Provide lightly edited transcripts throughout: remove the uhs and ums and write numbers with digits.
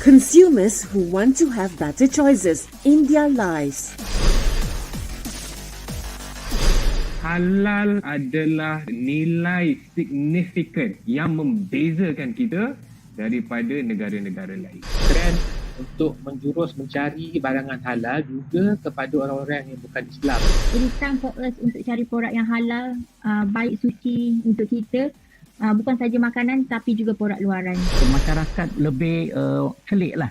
Consumers who want to have better choices in their lives. Halal adalah nilai signifikan yang membezakan kita daripada negara-negara lain. Trend untuk menjurus mencari barangan halal juga kepada orang-orang yang bukan Islam. It is time for us untuk cari produk yang halal, baik suci untuk kita. Bukan saja makanan tapi juga produk luaran. Masyarakat lebih celik lah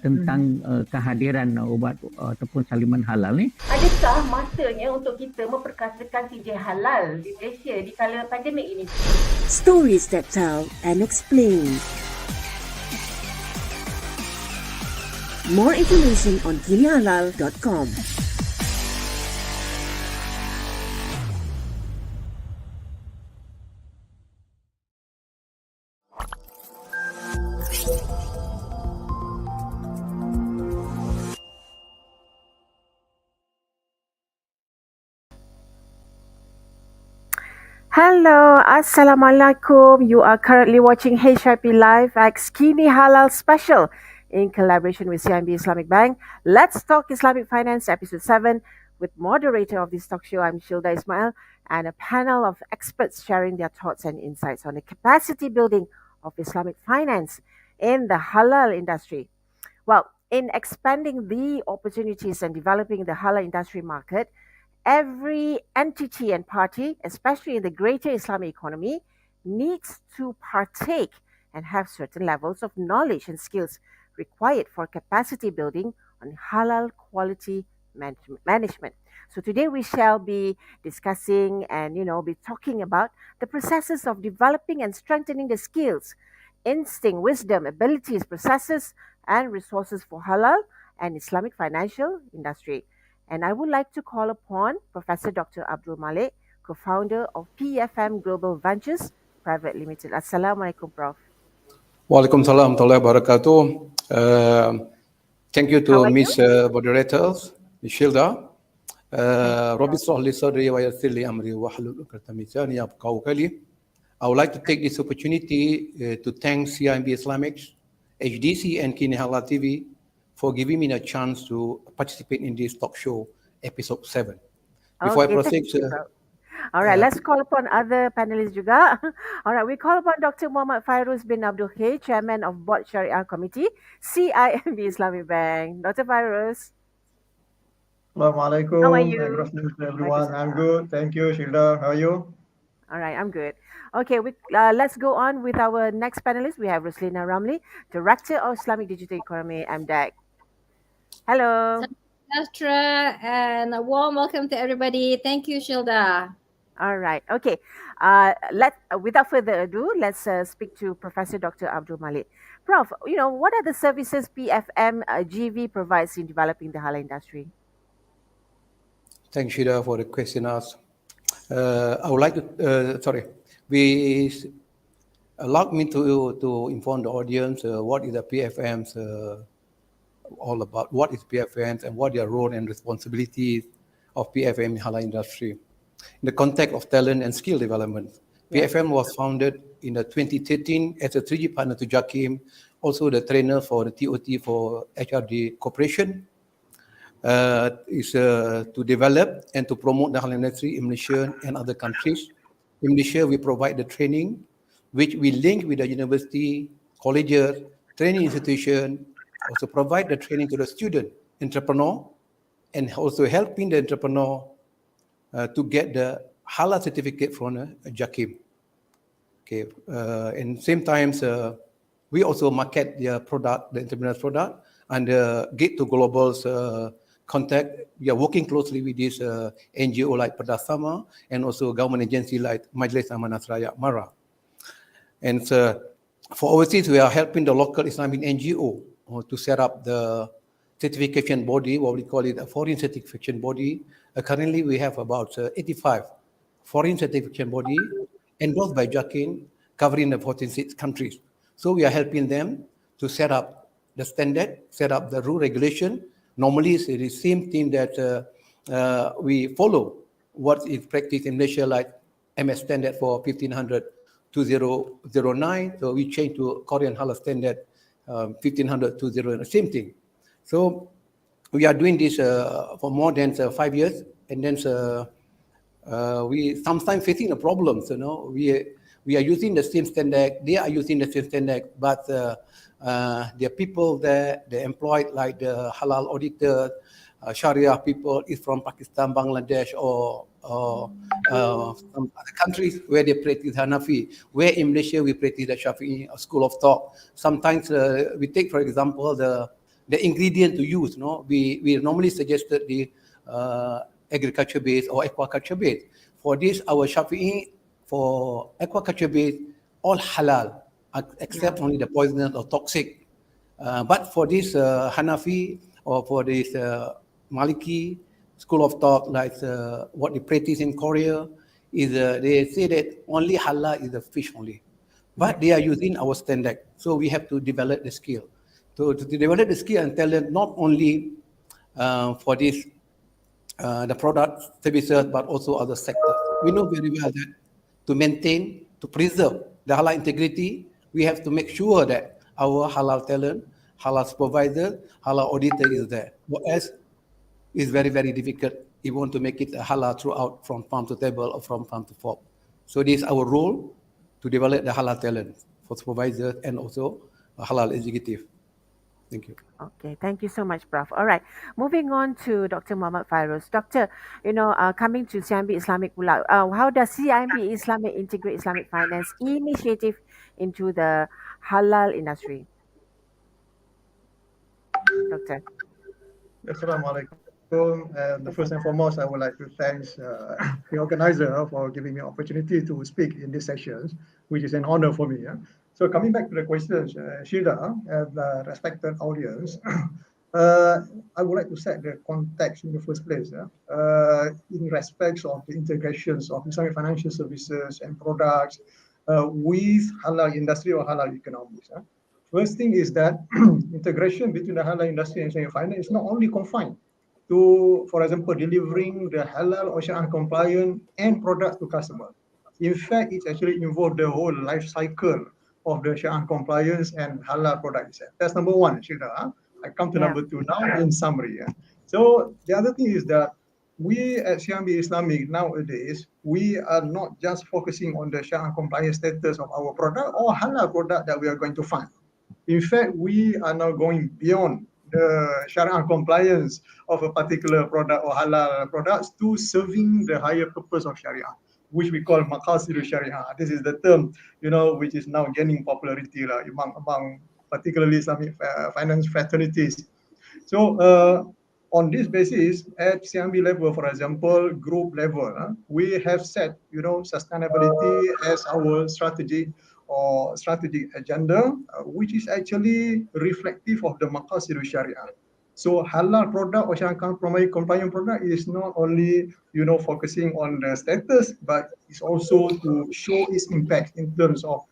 tentang kehadiran ubat ataupun saliman halal ni. Adakah masanya untuk kita memperkasakan CJ halal di Malaysia di kala pandemik ini? Stories that tell and explain. More information on Kinihalal.com. Hello, Assalamualaikum. You are currently watching HIP Live X Kinihalal Special in collaboration with CIMB Islamic Bank. Let's Talk Islamic Finance, Episode 7, with moderator of this talk show, I'm Syilda Ismail, and a panel of experts sharing their thoughts and insights on the capacity building of Islamic finance in the halal industry. Well, in expanding the opportunities and developing the halal industry market, every entity and party, especially in the greater Islamic economy, needs to partake and have certain levels of knowledge and skills required for capacity building on halal quality management. So today we shall be discussing and be talking about the processes of developing and strengthening the skills, instinct, wisdom, abilities, processes, and resources for halal and Islamic financial industry. And I would like to call upon Professor Dr. Abdul Malik, co-founder of PFM Global Ventures Private Limited. Assalamualaikum, Prof. Waalaikumsalam warahmatullahi wabarakatuh. Thank you to Miss Moderator, Syilda. Rabbi shrah li sadri wa yassir li amri wahlul 'uqdatam min lisani yafqahu qawli. I would like to take this opportunity to thank CIMB Islamic, HDC and Kinihalal TV for giving me a chance to participate in this talk show, episode 7. Before I proceed, all right, let's call upon other panelists juga. All right, we call upon Dr. Mohamed Fairooz bin Abdul, Chairman of Board Shariah Committee, CIMB Islamic Bank. Dr. Fairooz. Assalamualaikum. How are you? Good afternoon to everyone. I'm good. Thank you, Syilda. How are you? All right, I'm good. Okay, let's go on with our next panelist. We have Roslina Ramli, Director of Islamic Digital Economy, MDEC. Hello. Astra, and a warm welcome to everybody. Thank you, Syilda. All right. Okay. Without further ado, let's speak to Professor Dr. Abdul Malik. Prof, what are the services PFM GV provides in developing the halal industry? Thanks, Syilda, for the question asked. I would like to, allow me to inform the audience what is the PFM's all about, what is PFM and what their role and responsibilities of PFM in halal industry. In the context of talent and skill development, PFM was founded in 2013 as a 3G partner to JAKIM, also the trainer for the TOT for HRD Corporation, is to develop and to promote the halal industry in Malaysia and other countries. In Malaysia, we provide the training, which we link with the university, colleges, training institution, also provide the training to the student, entrepreneur, and also helping the entrepreneur to get the halal certificate from JAKIM. Okay, and same times, we also market their product, the entrepreneur's product, and get to global's contact. We are working closely with this NGO like Perdasama and also government agency like Majlis Amanah Rakyat Mara. And for overseas, we are helping the local Islamic NGO to set up the certification body, what we call it a foreign certification body. Currently, we have about 85 foreign certification body endorsed by JAKIM, covering the 46 countries. So we are helping them to set up the standard, set up the rule regulation. Normally, it's the same thing that we follow what is practiced in Malaysia, like MS standard for 1500 2009. So we changed to Korean Halal standard 1500 same thing. So we are doing this for more than 5 years, and then we sometimes facing the problems. We are using the same standard, they are using the same standard, but there are people there, they employed like the halal auditor, Shariah people is from Pakistan, Bangladesh, or some other countries where they practice Hanafi. Where in Malaysia we practice the Shafi'i school of thought. Sometimes we take, for example, the ingredient to use. We normally suggested the agriculture based or aquaculture based. For this, our Shafi'i for aquaculture based, all halal, except only the poisonous or toxic. But for this Hanafi or for this Maliki school of thought, like what they practice in Korea, is they say that only halal is the fish only. But they are using our standard. So we have to develop the skill. To develop the skill and tell them not only for this, the product, services, but also other sectors. We know very well that to maintain, to preserve the halal integrity, we have to make sure that our halal talent, halal supervisor, halal auditor is there. What else is very, very difficult if you want to make it a halal throughout from farm to table or from farm to fork. So this is our role to develop the halal talent for supervisors and also a halal executive. Thank you. Okay, thank you so much, Prof. All right, moving on to Dr. Mohamed Fairooz. Doctor, coming to CIMB Islamic pula, how does CIMB Islamic integrate Islamic finance initiative into the halal industry? Doctor. Assalamualaikum. And first and foremost, I would like to thank the organizer for giving me an opportunity to speak in this session, which is an honor for me. So coming back to the questions, Syilda and the respected audience, I would like to set the context in the first place in respects of the integrations of Islamic financial services and products with halal industry or halal economics. First thing is that integration between the halal industry and Islamic finance is not only confined to, for example, delivering the halal or Shariah compliant end products to customers. In fact, it actually involves the whole life cycle of the Shariah compliance and halal product itself. That's number one, Syilda. I come to number two now in summary. So the other thing is that we at CIMB Islamic nowadays, we are not just focusing on the Shariah compliance status of our product or halal product that we are going to fund. In fact, we are now going beyond the Shariah compliance of a particular product or halal products to serving the higher purpose of Shariah, which we call maqasidu Shariah. This is the term, which is now gaining popularity among particularly Islamic finance fraternities. So on this basis, at CIMB level, for example, group level, we have set, sustainability as our strategy or strategic agenda, which is actually reflective of the maqasidu Shariah. So halal product or Shariah compliant product is not only, focusing on the status, but it's also to show its impact in terms of,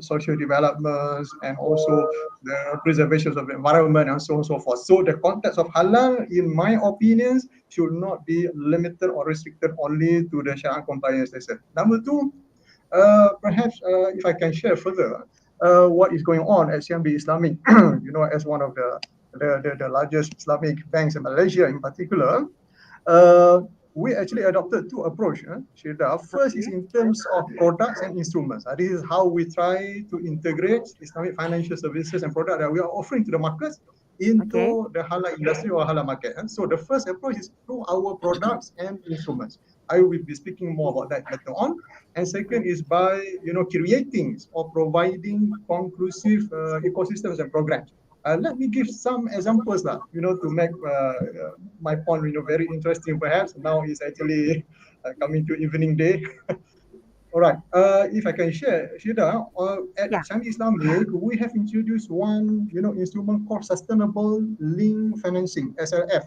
social developments and also the preservation of the environment and so on and so forth. So the context of halal, in my opinions, should not be limited or restricted only to the Shariah compliance status. Number two, perhaps if I can share further what is going on at CIMB Islamic, as one of the largest Islamic banks in Malaysia in particular, we actually adopted two approaches. First is in terms of products and instruments. This is how we try to integrate Islamic financial services and products that we are offering to the markets into the halal industry or halal market. And so the first approach is through our products and instruments. I will be speaking more about that later on. And second is by creating or providing conclusive ecosystems and programs. Let me give some examples to make my point very interesting perhaps. Now it's actually coming to evening day. All right, if I can share, Syilda, at CIMB Islamic, we have introduced one instrument called Sustainable Link Financing, SLF.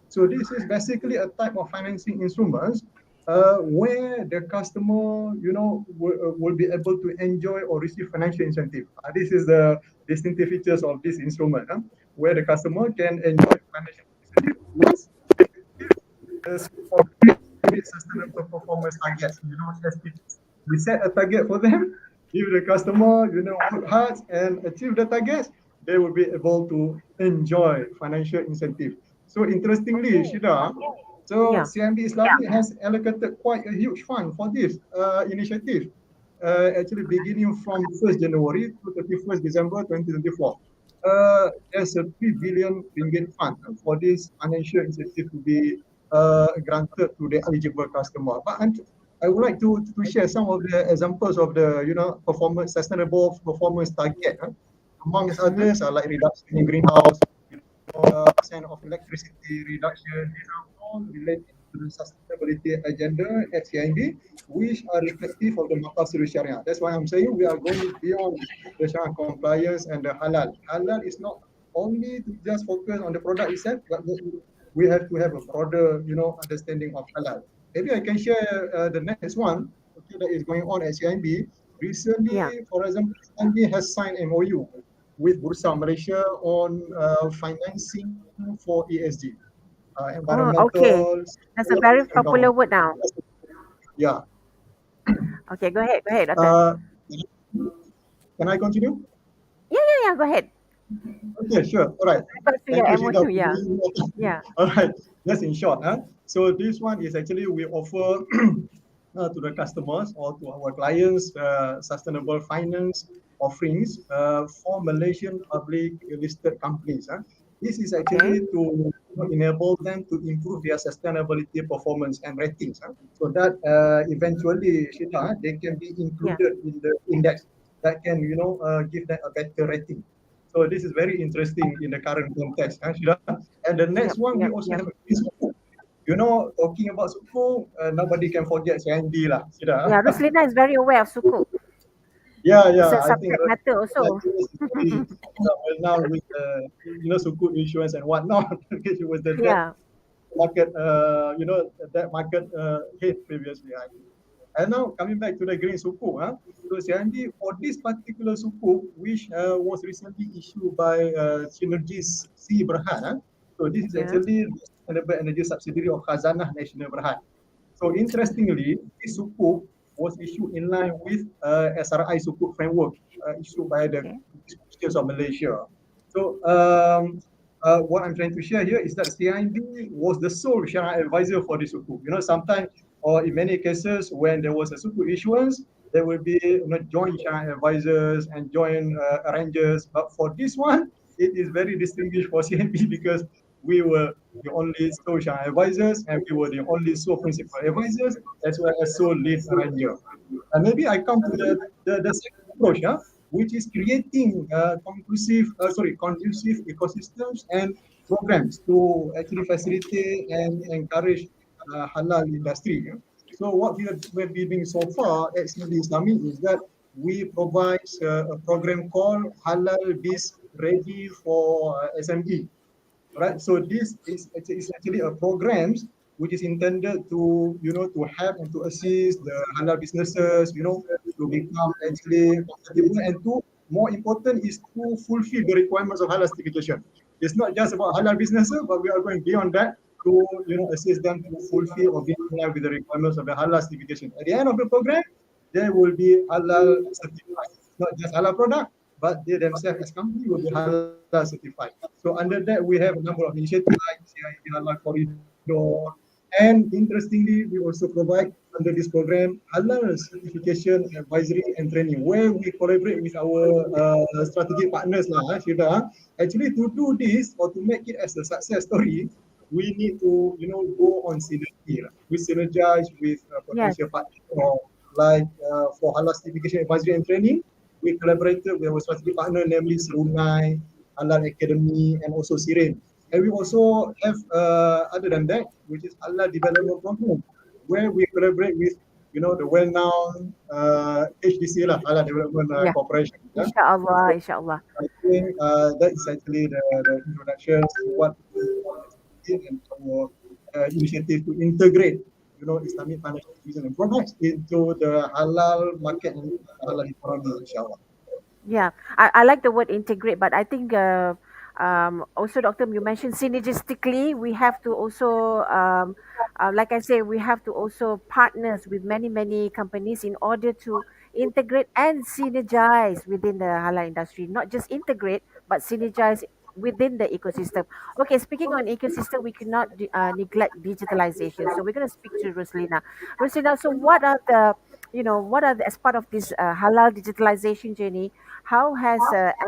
So this is basically a type of financing instruments where the customer, will be able to enjoy or receive financial incentive. This is the distinctive features of this instrument, where the customer can enjoy financial incentive with sustainable performance targets. SPTs. We set a target for them, If the customer, work hard and achieve the targets, they will be able to enjoy financial incentive. So interestingly, Syilda, so Yeah. CIMB Islamic has allocated quite a huge fund for this initiative. Actually, beginning from 1st January to 31st December 2024. There's a 3 billion ringgit fund for this financial incentive to be granted to the eligible customer. But I would like to share some of the examples of the performance sustainable performance target. Amongst others are like reduction in greenhouse, percent of electricity reduction. These are all related to the sustainability agenda at CIMB, which are reflective of the Maqasid Shariah. That's why I'm saying we are going beyond the Shariah compliance and the halal. Halal is not only to just focus on the product itself, but we have to have a broader, understanding of halal. Maybe I can share the next one, okay, that is going on at CIMB. Recently, Yeah. for example, CIMB has signed MOU with Bursa Malaysia on financing for ESG, Oh, okay. environmental, That's a very and popular government. word now. Yeah. Okay, go ahead, Doctor. Uh, can I continue? Yeah. Go ahead. Okay, sure. All right. Refer to Thank your you, Syilda, MOU. for Yeah. giving me more time. Yeah. All right. That's in short. So this one is actually we offer to the customers or to our clients sustainable finance offerings for Malaysian public listed companies. This is Okay. actually to enable them to improve their sustainability performance and ratings. So that eventually, Syilda, they can be Yeah. included in the index that can, give them a better rating. So this is very interesting in the current context, Syilda. And the next one, we also have a suku. Talking about suku, nobody can forget CIMB lah, Syilda. Yeah. Ruslina is very aware of suku. It's Yeah. a I think subject matter also. is very well now with suku insurance and whatnot, because it was the debt Yeah. market, that market hit previously. I think. And now coming back to the green suku, so CIMB for this particular suku, which was recently issued by Synergis C Berhad, so this is Yeah. actually the sustainable energy subsidiary of Khazanah Nasional Berhad. So interestingly, this sukuk was issued in line with SRI sukuk framework issued by the Okay. Institute of Malaysia. So what I'm trying to share here is that CIMB was the sole Shariah advisor for this sukuk. Sometimes or in many cases when there was a sukuk issuance, there will be joint Shariah advisors and joint arrangers. But for this one, it is very distinguished for CIMB because we were the only sole Shariah advisors and we were the only sole principal advisors as well as sole lead arranger. And maybe I come to the second approach, which is creating conducive ecosystems and programs to actually facilitate and encourage halal industry. So what we've been doing so far at CIMB Islamic is that we provide a program called Halal Biz Ready for SME. Right, so this is actually a program which is intended to to help and to assist the halal businesses to become actually compatible, and to more important is to fulfill the requirements of halal certification. It's not just about halal businesses, but we are going beyond that to assist them to fulfill or be in line with the requirements of the halal certification. At the end of the program, there will be halal certified, not just halal product, but they themselves as company will be halal certified. So under that, we have a number of initiatives like CIMB Halal Corridor. And interestingly, we also provide under this program halal certification advisory and training, where we collaborate with our strategic partners, Syilda. Actually, to do this or to make it as a success story, we need to go on synergy. We synergize with Yes. potential partners, like for halal certification advisory and training. We collaborated with our strategic partner, namely Serunai, Halal Academy, and also Sirin. And we also have, other than that, which is Halal Development Program, where we collaborate with, the well-known HDC, Halal Development Yeah. Corporation. Inshallah. Inshallah. I think that is actually the introduction to what and our initiative to integrate, Islamic financial institutions and products into the halal market and halal economy, inshallah. Yeah, I like the word integrate, but I think also, Doctor, you mentioned synergistically, we have to also, like I say, we have to also partners with many companies in order to integrate and synergize within the halal industry. Not just integrate, but synergize within the ecosystem. Okay, speaking on ecosystem, we cannot neglect digitalization. So we're going to speak to Roslina. Roslina, so what are the, as part of this halal digitalization journey, how has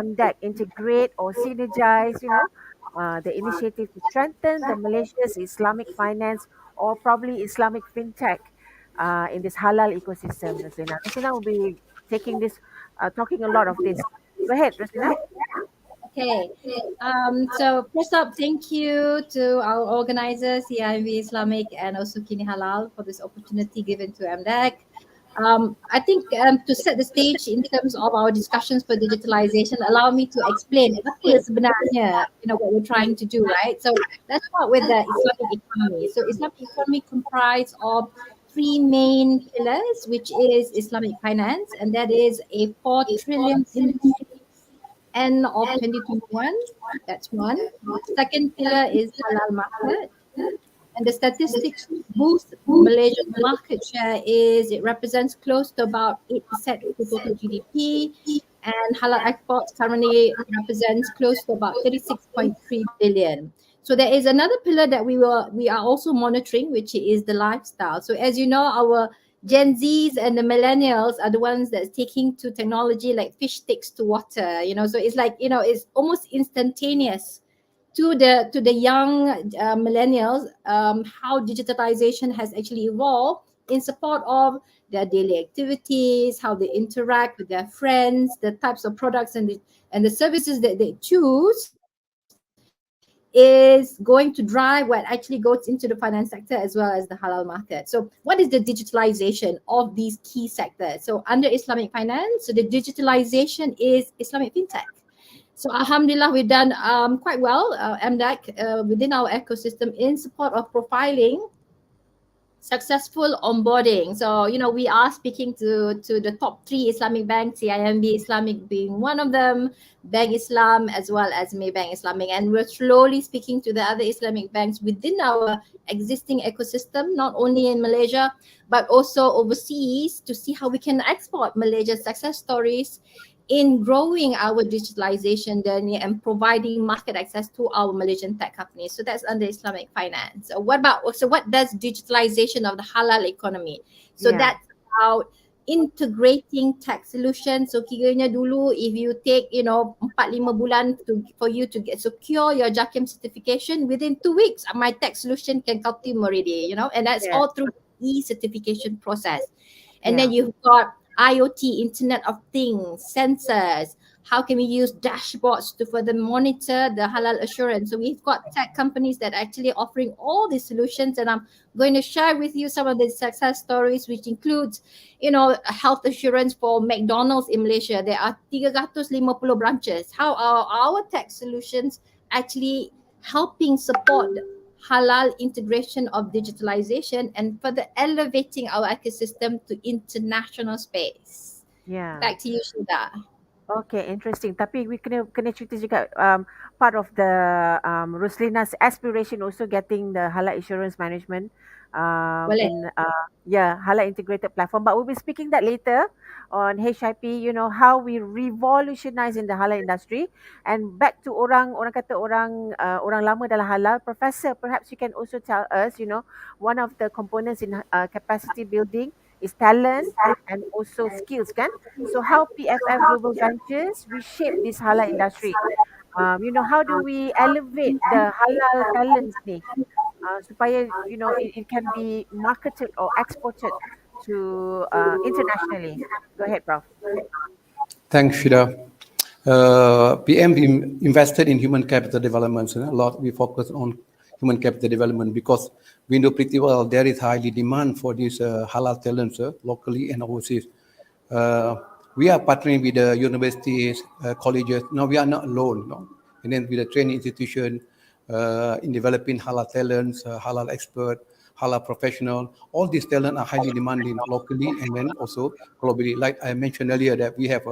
MDEC integrate or synergize, the initiative to strengthen the Malaysia's Islamic finance or probably Islamic fintech in this halal ecosystem, Roslina? Roslina will be taking this, talking a lot of this. Go ahead, Roslina. Okay. So first up, thank you to our organizers, CIMB Islamic and also Kinihalal, for this opportunity given to MDEC. I think to set the stage in terms of our discussions for digitalization, allow me to explain apa sebenarnya, what we're trying to do, right? So let's start with the Islamic economy. So Islamic economy comprised of three main pillars, which is Islamic finance, and that is a 4 trillion industry end of 2021. That's one. Second pillar is halal market. And the statistics boost Malaysian market share is it represents close to about 8% of the total GDP. And halal exports currently represents close to about 36.3 billion. So there is another pillar that we are also monitoring, which is the lifestyle. So as you know, our Gen Zs and the millennials are the ones that's taking to technology like fish sticks to water, so it's like, it's almost instantaneous to the young millennials, how digitalization has actually evolved in support of their daily activities, how they interact with their friends, the types of products and the services that they choose is going to drive what actually goes into the finance sector as well as the halal market. So what is the digitalization of these key sectors? So under Islamic finance, so the digitalization is Islamic fintech. So alhamdulillah, we've done quite well, MDEC, within our ecosystem in support of profiling successful onboarding. So, we are speaking to the top 3 Islamic banks, CIMB Islamic being one of them, Bank Islam as well as Maybank Islamic. And we're slowly speaking to the other Islamic banks within our existing ecosystem, not only in Malaysia, but also overseas to see how we can export Malaysia's success stories in growing our digitalization journey and providing market access to our Malaysian tech companies. So that's under Islamic finance. So what does digitalization of the halal economy? So that's about integrating tech solutions. So kiranya dulu, if you take 4-5 bulan for you to get secure your JAKIM certification, within 2 weeks my tech solution can come to already, and that's all through the e-certification process. And then you've got IoT, Internet of Things, sensors. How can we use dashboards to further monitor the halal assurance? So we've got tech companies that are actually offering all these solutions, and I'm going to share with you some of the success stories, which includes, health assurance for McDonald's in Malaysia. There are 350 branches. How are our tech solutions actually helping support halal integration of digitalization and further elevating our ecosystem to international space? Back to you, Syilda. Okay, interesting. Tapi we kena cerita juga part of the Roslina's aspiration also getting the halal insurance management in halal integrated platform. But we'll be speaking that later on HIP. How we revolutionize in the halal industry. And back to orang kata orang lama dalam halal. Professor, perhaps you can also tell us, one of the components in capacity building is talent and also skills, kan? So how PFM Global Ventures reshape this halal industry? How do we elevate the halal talents ni supaya it can be marketed or exported to internationally? Go ahead, Prof. Thanks, Shida. PM invested in human capital development. A lot we focus on human capital development because we know pretty well there is highly demand for these halal talents locally and overseas. We are partnering with the universities, colleges. Now we are not alone, and then with the training institution in developing halal talents, halal expert, halal professional. All these talents are highly demanding locally and then also globally. Like I mentioned earlier, that we have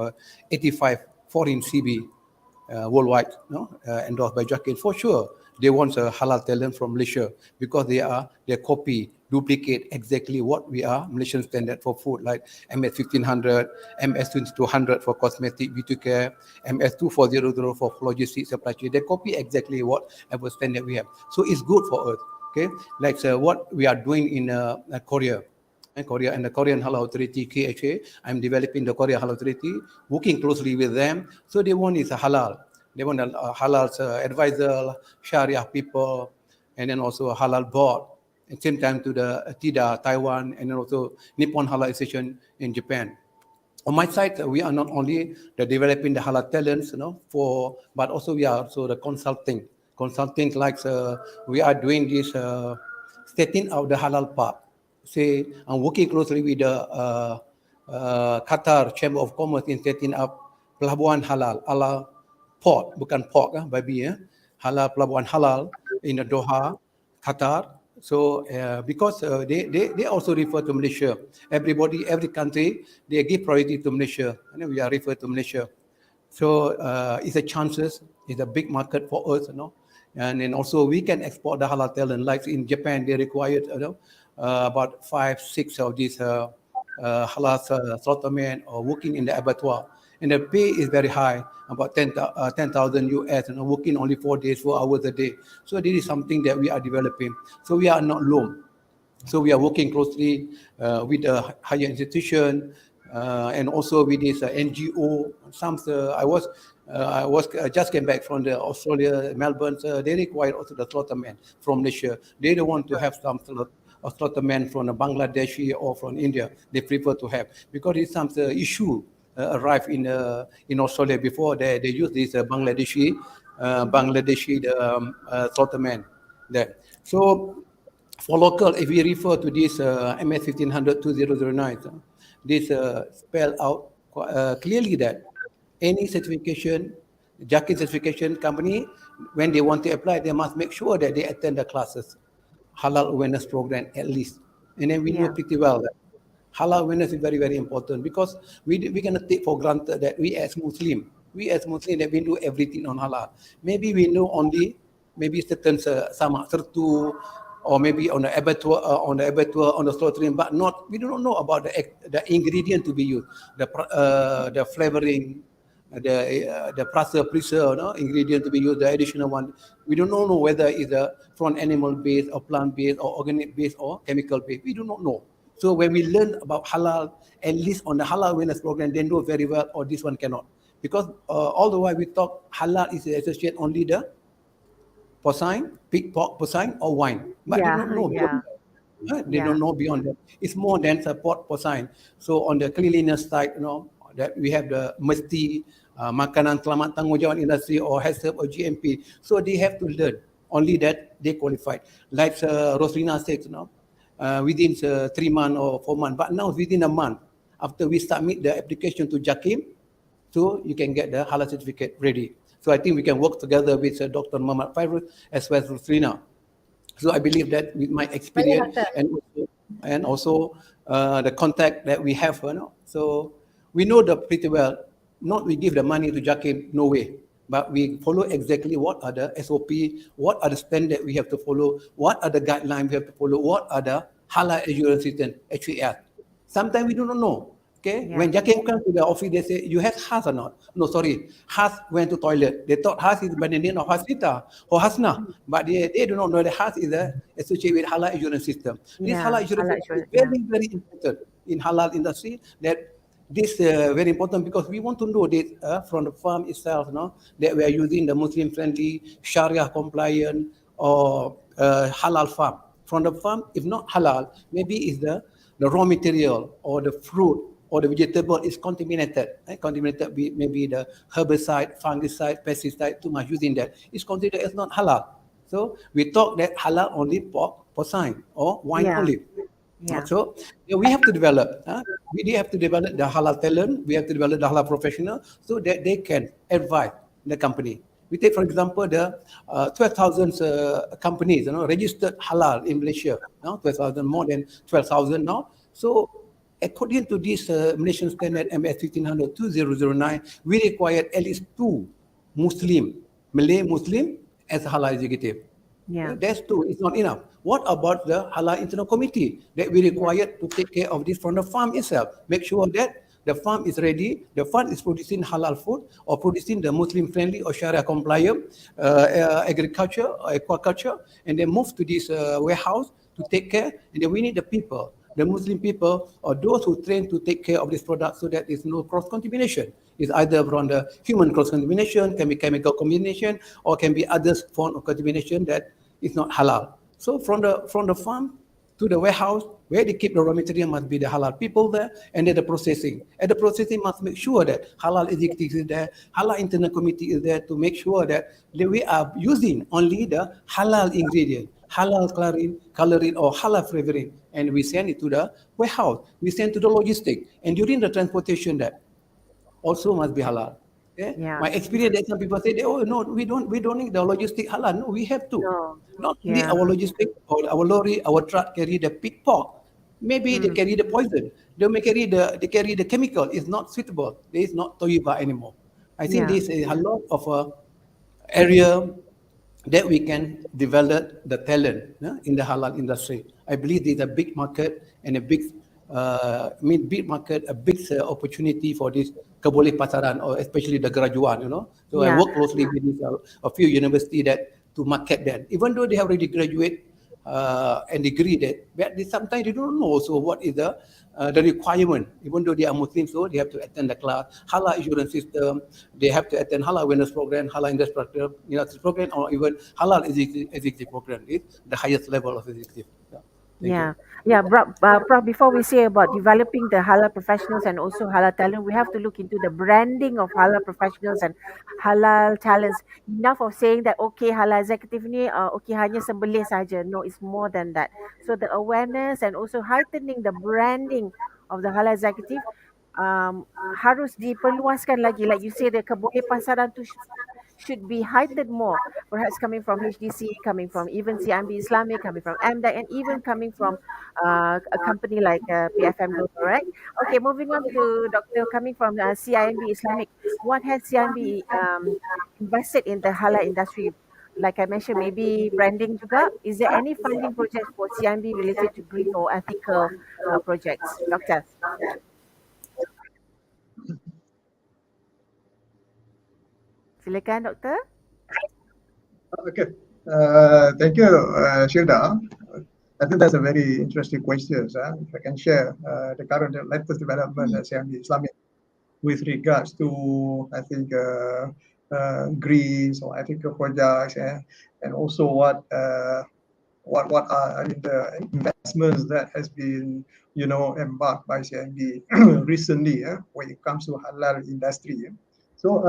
85 foreign CB worldwide, endorsed by JAKIM. For sure, They want a halal talent from Malaysia because they copy, duplicate exactly what we are Malaysian standard for food, like MS 1500, MS 2200 for cosmetic, beauty care, MS 2400 for logistics supply chain. They copy exactly whatever standard we have. So it's good for us. Okay, like what we are doing in Korea. Korea and the Korean Halal Authority, KHA. I'm developing the Korean Halal Authority, working closely with them. So they want is a halal. They want a halal advisor, Shariah people, and then also a halal board. At the same time to the TIDA, Taiwan, and then also Nippon Halal Association in Japan. On my side, we are not only developing the halal talents, but also we are also the consulting. Consulting like we are doing this setting out the halal park. Say, I'm working closely with the Qatar Chamber of Commerce in setting up pelabuhan halal port, bukan pork, babi, halal pelabuhan halal in the Doha, Qatar. So because they also refer to Malaysia. Every country, they give priority to Malaysia, and we are referred to Malaysia. So it's a chances, it's a big market for us, and then also we can export the halal talent. Like in Japan, they required about 5-6 of these halal slaughtermen or working in the abattoir, and the pay is very high, about 10,000 US, working only 4 days, 4 hours a day. So this is something that we are developing. So we are not alone. So we are working closely with the higher institution and also with this NGO. Some I was just came back from the Australia, Melbourne. They require also the slaughtermen from Malaysia. They don't want to have some slaughtermen from Bangladeshi or from India. They prefer to have, because it's some issue arrived in Australia before. They use this Bangladeshi slaughtermen there. So for local, if we refer to this MS 1500 2009, this spell out clearly that any certification, JAKIN certification company, when they want to apply, they must make sure that they attend the classes, halal awareness program at least. And then we know pretty well that halal awareness is very, very important, because we cannot take for granted that we as Muslim that we do everything on halal. Maybe we know only certain sama sertu, or maybe on the abattoir, on the slaughtering, but we do not know about the ingredient to be used, the flavoring, the preserve ingredient to be used, the additional one. We do not know whether it's from animal based or plant based or organic based or chemical based. We do not know. So when we learn about halal, at least on the halal awareness program, they know very well, or this one cannot, because all the while we talk halal is associated only the porcine, pig, pork, porcine, or wine, but they don't know beyond that. They don't know beyond that. It's more than pork, porcine. So on the cleanliness side, that we have the mesti, makanan selamat tanggungjawab industry or HACCP or GMP. So they have to learn. Only that they qualified. Like Roslina said, within 3 months or 4 months, but now within a month after we submit the application to JAKIM, so you can get the halal certificate ready. So I think we can work together with Dr. Mohamed Fairooz as well as Roslina. So I believe that with my experience and also the contact that we have, so we know pretty well. Not we give the money to JAKIM, no way. But we follow exactly what are the SOP, what are the standards we have to follow, what are the guidelines we have to follow, what are the halal assurance system, HAS. Sometimes we do not know. Okay, when JAKIM comes to the office, they say, you have HAS or not? No, sorry, HAS went to toilet. They thought HAS is by the name of Hasita or Hasna, but they do not know that HAS is associated with halal assurance system. This halal assurance system is very, very important in halal industry. That this very important, because we want to know this from the farm itself, that we are using the Muslim-friendly, Sharia compliant or halal farm. From the farm, if not halal, maybe it's the raw material or the fruit or the vegetable is contaminated. Contaminated with maybe the herbicide, fungicide, pesticide, too much using that. It's considered as not halal. So we talk that halal only pork, porcine, or wine only. So we have to develop. We have to develop the halal talent. We have to develop the halal professional so that they can advise the company. We take, for example, the 12,000 companies, registered halal in Malaysia. 12,000, more than 12,000 now. So according to this Malaysian standard MS 1500-2009, we require at least 2 Muslim, Malay Muslim, as a halal executive. Yeah. That's two. It's not enough. What about the halal internal committee that we required to take care of this from the farm itself? Make sure that the farm is ready, the farm is producing halal food or producing the Muslim friendly or Shariah compliant agriculture or aquaculture, and then move to this warehouse to take care. And then we need the people, the Muslim people or those who train to take care of this product so that there's no cross contamination. It's either from the human cross contamination, can be chemical contamination, or can be other form of contamination that is not halal. So from the farm to the warehouse, where they keep the raw material must be the halal people there, and then the processing. And the processing must make sure that halal executive is there, halal internal committee is there to make sure that we are using only the halal ingredient, halal coloring or halal flavoring, and we send it to the warehouse, we send to the logistic, and during the transportation that also must be halal. Okay? Yeah. My experience that some people say, oh no, we don't need the logistic halal. No, we have to. No. Not only Yeah. our logistic or our lorry, our truck carry the pig pork. Maybe they carry the poison. They may carry the chemical. It's not suitable. There is not toyiba anymore. I think Yeah. this is a lot of area that we can develop the talent in the halal industry. I believe there's a big market and a big big market, a big opportunity for this keboleh pasaran, or especially the graduate, So I Yeah. work closely with this, a few universities that to market that. Even though they have already graduate and degree that, but sometimes they don't know also what is the requirement. Even though they are Muslims, so they have to attend the class, halal insurance system, they have to attend halal awareness program, halal industry program, or even halal executive program. It's the highest level of executive. Thank you. Prof, before we say about developing the halal professionals and also halal talent, we have to look into the branding of halal professionals and halal talents. Enough of saying that, okay, halal executive ni, okay, hanya sembelih saja. No, it's more than that. So the awareness and also heightening the branding of the halal executive harus diperluaskan lagi. Like you say, the keboleh pasaran tu should be heightened more, perhaps coming from HDC, coming from even CIMB Islamic, coming from MDAC, and even coming from a company like PFM Global, right? Okay, moving on to Dr. coming from CIMB Islamic. What has CIMB invested in the halal industry? Like I mentioned, maybe branding juga. Is there any funding projects for CIMB related to green or ethical projects? Doctor. Silakan, Doktor. Okay. Thank you, Syilda. I think that's a very interesting question. If I can share the current latest development at CIMB Islamic with regards to, I think, greens or ethical projects, and also what are the investments that has been, embarked by CIMB recently when it comes to halal industry. So,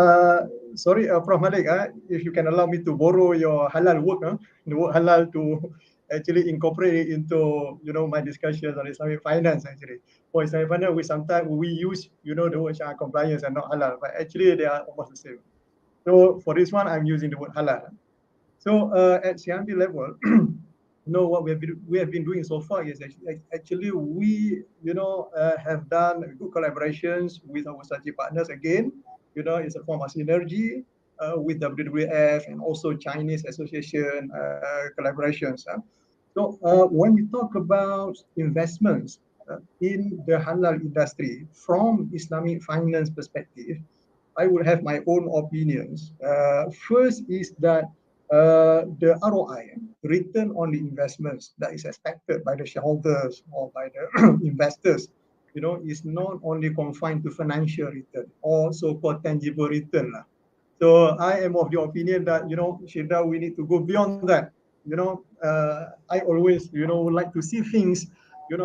sorry, Prof. Malik, if you can allow me to borrow your halal word, the word halal, to actually incorporate it into, my discussions on Islamic finance. Actually, for Islamic finance, we sometimes use, the word Shariah compliance and not halal, but actually they are almost the same. So for this one, I'm using the word halal. So at CIMB level, what we have been doing so far is actually we, have done good collaborations with our strategic partners again. It's a form of synergy with WWF and also Chinese association collaborations. So when we talk about investments in the halal industry from Islamic finance perspective, I would have my own opinions. First is that the ROI, return on the investments that is expected by the shareholders or by the investors, is not only confined to financial return, also for tangible return. So I am of the opinion that, Syilda, we need to go beyond that. I always, would like to see things,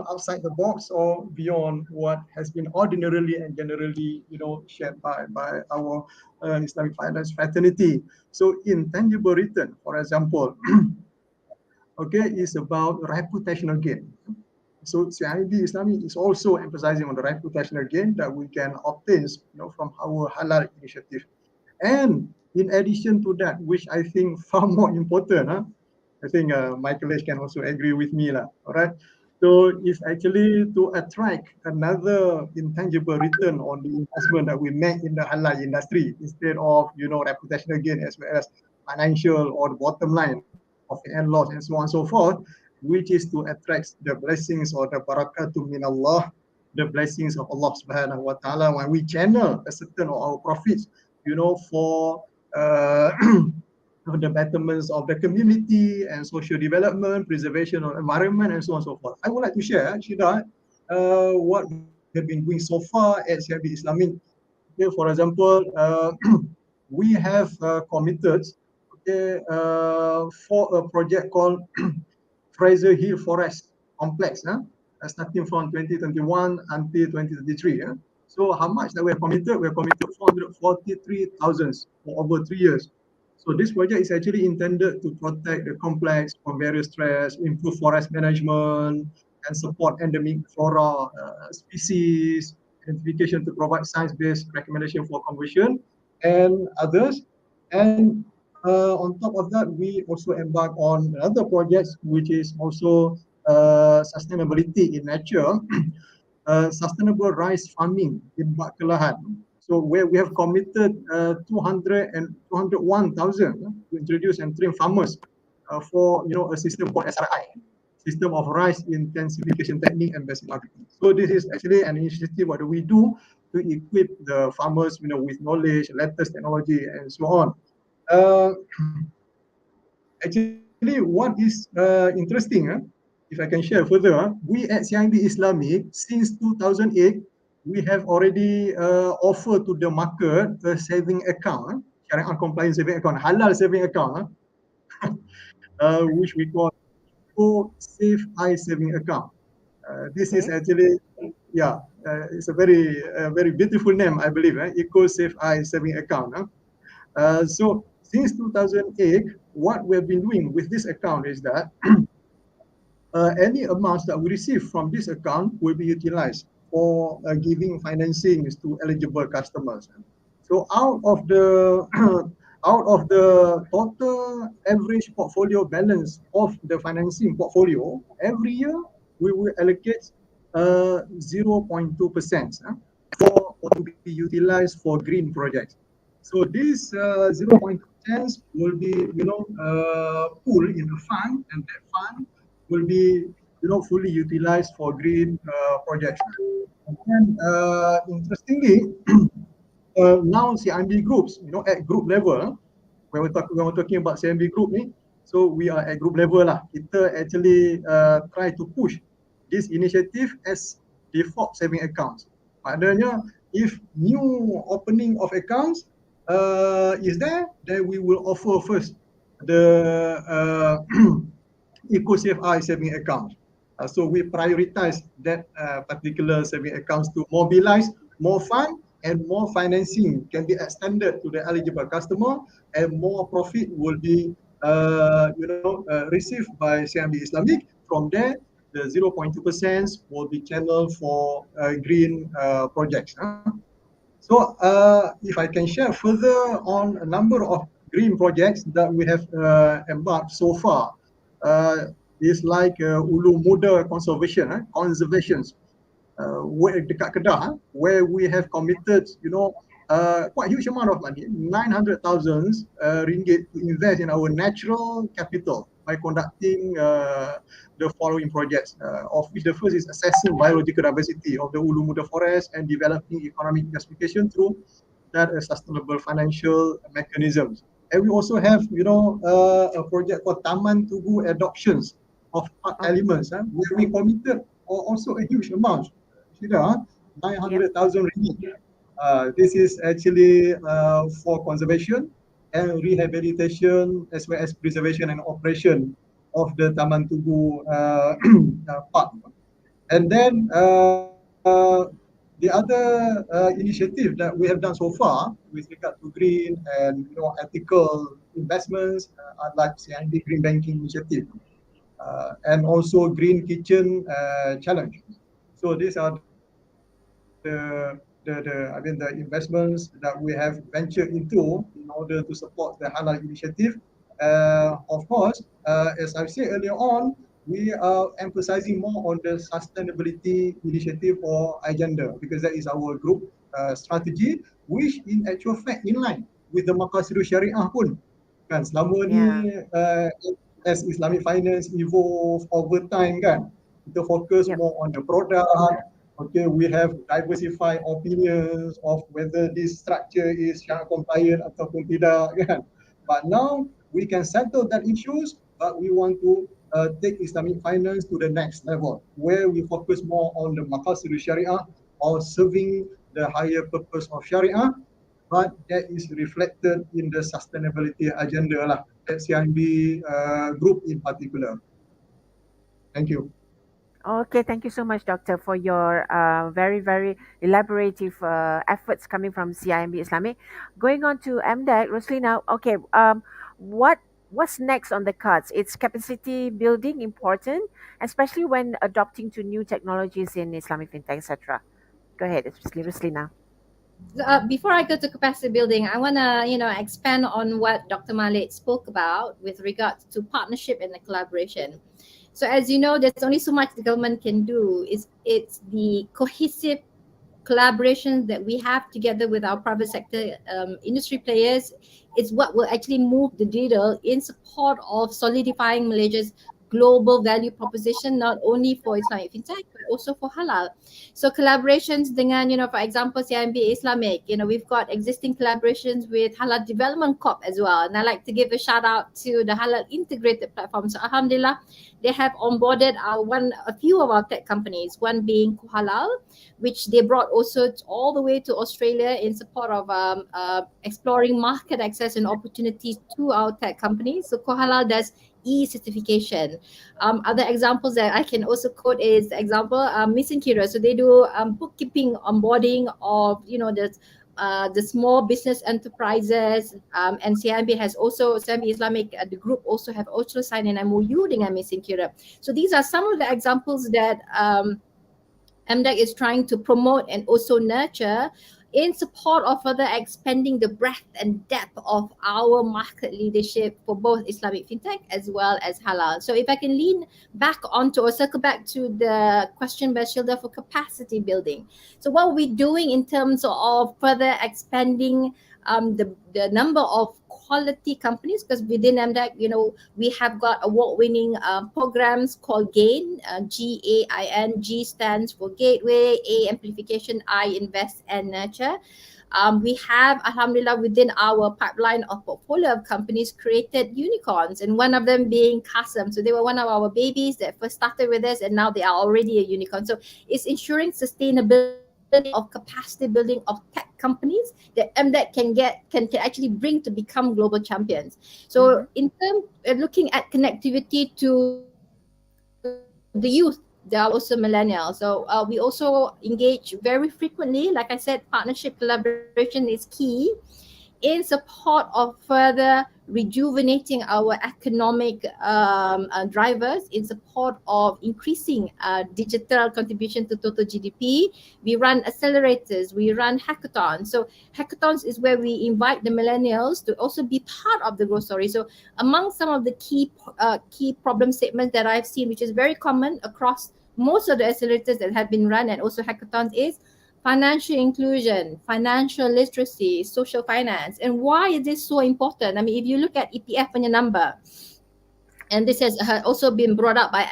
outside the box or beyond what has been ordinarily and generally, shared by our Islamic finance fraternity. So intangible return, for example, okay, is about reputational gain. So CIMB Islamic is also emphasizing on the reputational gain that we can obtain, from our halal initiative. And in addition to that, which I think far more important, I think Michael can also agree with me, all right? So it's actually to attract another intangible return on the investment that we make in the halal industry, instead of, reputational gain as well as financial or the bottom line of the and loss and so on and so forth, which is to attract the blessings or the barakatuh min Allah, the blessings of Allah subhanahu wa ta'ala when we channel a certain of our profits, for the betterments of the community and social development, preservation of environment, and so on and so forth. I would like to share, Syilda, what we have been doing so far at CIMB Islamic. Okay, for example, we have committed for a project called Fraser Hill Forest Complex, starting from 2021 until 2023. So how much that we have committed? We have committed 443,000 for over 3 years. So this project is actually intended to protect the complex from various threats, improve forest management, and support endemic flora species, identification to provide science-based recommendation for conversion, and others. And on top of that, we also embark on other projects, which is also sustainability in nature, sustainable rice farming in Bak Kelahan. So where we have committed 201,000 to introduce and train farmers for a system called SRI, System of Rice Intensification Technique and Best Marketing. So this is actually an initiative what we do to equip the farmers with knowledge, latest technology, and so on. Actually, what is interesting, if I can share further, we at CIMB Islamic, since 2008, we have already offered to the market a saving account, Shariah compliant saving account, halal saving account, which we call Eco Safe Eye saving account. This is actually, it's a very beautiful name, I believe, Eco Safe Eye saving account. So since 2008, what we've been doing with this account is that any amounts that we receive from this account will be utilized for giving financing to eligible customers. So out of the total average portfolio balance of the financing portfolio, every year we will allocate 0.2% for to be utilized for green projects. So this 0.2% will be pooled in a fund, and that fund will be fully utilized for green projects. And interestingly, now CIMB groups, at group level, when we're talking about CIMB group, so we are at group level lah. Kita actually try to push this initiative as default saving accounts. Maknanya, if new opening of accounts is there, then we will offer first the EcoSafe Eye saving account. So we prioritize that particular saving accounts to mobilize more fund, and more financing can be extended to the eligible customer, and more profit will be received by CIMB Islamic. From there, the 0.2% will be channeled for green projects. So if I can share further on a number of green projects that we have embarked so far, is like Ulu Muda conservations, where dekat Kedah, where we have committed, quite huge amount of money, 900,000 ringgit to invest in our natural capital by conducting the following projects, of which the first is assessing biological diversity of the Ulu Muda forest and developing economic justification through that sustainable financial mechanisms. And we also have, a project called Taman Tugu Adoptions of Park Elements, where we committed also a huge amount, 900,000 ringgit. This is actually for conservation and rehabilitation, as well as preservation and operation of the Taman Tugu park. And then the other initiative that we have done so far with regard to green and ethical investments are like CIMB Green Banking Initiative, and also Green Kitchen Challenge. So these are the investments that we have ventured into in order to support the Halal initiative. Of course, as I've said earlier on, we are emphasizing more on the sustainability initiative or agenda, because that is our group strategy, which in actual fact in line with the Maqasidul Shariah pun. Kan selama ni as Islamic finance evolve over time kan, kita focus more on the product. Okay, we have diversified opinions of whether this structure is Sharia compliant ataupun tidak kan. But now we can settle that issues, but we want to take Islamic finance to the next level, where we focus more on the maqasid Shariah or serving the higher purpose of Shariah, but that is reflected in the sustainability agenda lah, at CIMB group in particular. Thank you. Okay, thank you so much, Doctor, for your very, very elaborative efforts coming from CIMB Islamic. Going on to MDEC, Roslina, okay, what's next on the cards? It's capacity building important, especially when adopting to new technologies in Islamic fintech, etc. Go ahead, Roslina. Before I go to capacity building, I want to, expand on what Dr. Malik spoke about with regards to partnership and the collaboration. So as you know, there's only so much the government can do. It's the cohesive collaboration that we have together with our private sector industry players. It's what will actually move the needle in support of solidifying Malaysia's global value proposition, not only for Islamic fintech but also for halal. So collaborations dengan, for example, CIMB Islamic, we've got existing collaborations with Halal Development Corp as well. And I like to give a shout out to the Halal Integrated Platform. So Alhamdulillah, they have onboarded a few of our tech companies, one being Kinihalal, which they brought also all the way to Australia in support of exploring market access and opportunities to our tech companies. So Kinihalal does e-certification. Other examples that I can also quote is Khir. So they do bookkeeping, onboarding of the small business enterprises, and CIMB Islamic, the group also have also signed an MOU dengan Khir. So these are some of the examples that MDEC is trying to promote and also nurture in support of further expanding the breadth and depth of our market leadership for both Islamic fintech as well as halal. So if I can lean back onto or circle back to the question by Syilda for capacity building. So what are we doing in terms of further expanding the number of quality companies? Because within MDEC, we have got award-winning programs called GAIN, GAIN. G stands for Gateway, A amplification, I invest and nurture. We have, alhamdulillah, within our pipeline of portfolio of companies created unicorns, and one of them being Qasem. So they were one of our babies that first started with us, and now they are already a unicorn. So it's ensuring sustainability of capacity building of tech companies that MDEC can actually bring to become global champions. So in terms of looking at connectivity to the youth, they are also millennials. So we also engage very frequently. Like I said, partnership collaboration is key in support of further rejuvenating our economic drivers, in support of increasing digital contribution to total GDP. We run accelerators, we run hackathons. So hackathons is where we invite the millennials to also be part of the growth story. So among some of the key problem statements that I've seen, which is very common across most of the accelerators that have been run and also hackathons, is financial inclusion, financial literacy, social finance. And why is this so important? I mean, if you look at EPF punya number, and this has also been brought up by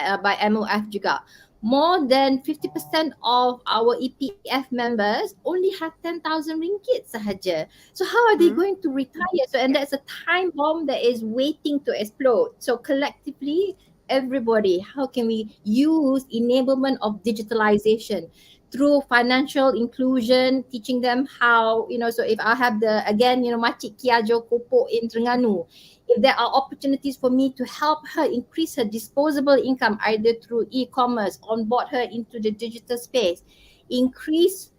MOF juga, more than 50% of our EPF members only have 10,000 ringgit sahaja. So how are they going to retire? So, and that's a time bomb that is waiting to explode. So collectively, everybody, how can we use enablement of digitalization through financial inclusion, teaching them how, so if I have Makcik Kiajo Kopo in Terengganu, if there are opportunities for me to help her increase her disposable income either through e-commerce, onboard her into the digital space, increase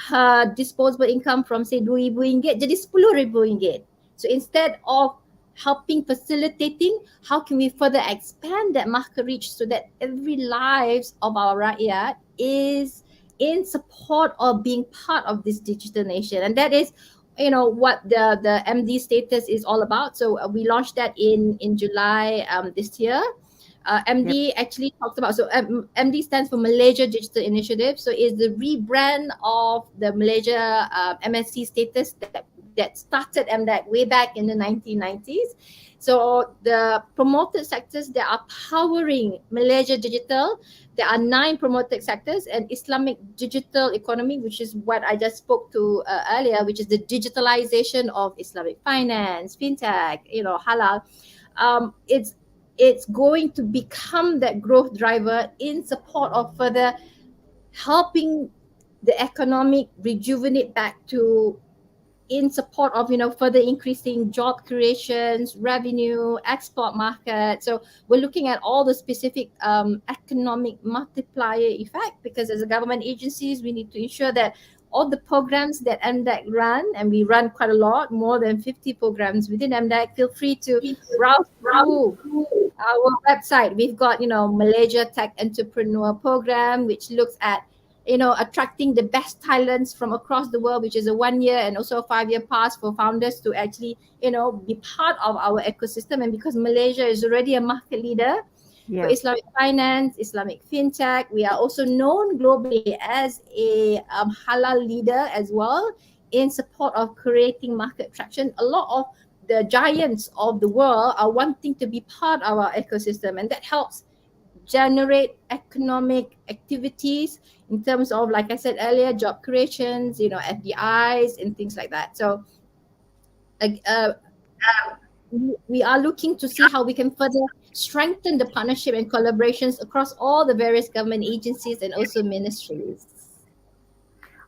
her disposable income from say RM2,000 jadi RM10,000. So instead of facilitating, how can we further expand that market reach so that every lives of our rakyat is in support of being part of this digital nation? And that is what the MD status is all about. So we launched that in July this year. MD actually talks about, so MD stands for Malaysia Digital Initiative. So it's the rebrand of the Malaysia MSC status that that started MDEC way back in the 1990s. So the promoted sectors that are powering Malaysia digital, there are 9 promoted sectors, and Islamic digital economy, which is what I just spoke to earlier, which is the digitalization of Islamic finance, fintech, halal. It's going to become that growth driver in support of further helping the economic rejuvenate back to, in support of further increasing job creations, revenue, export market. So we're looking at all the specific economic multiplier effect, because as a government agencies we need to ensure that all the programs that MDEC run, and we run quite a lot, more than 50 programs within MDEC, feel free to browse through our website. We've got Malaysia Tech Entrepreneur Program, which looks at attracting the best talents from across the world, which is a 1-year and also a 5-year pass for founders to actually, be part of our ecosystem. And because Malaysia is already a market leader for Islamic finance, Islamic fintech, we are also known globally as a halal leader as well in support of creating market traction. A lot of the giants of the world are wanting to be part of our ecosystem, and that helps generate economic activities in terms of, like I said earlier, job creations, FDIs and things like that. So we are looking to see how we can further strengthen the partnership and collaborations across all the various government agencies and also ministries.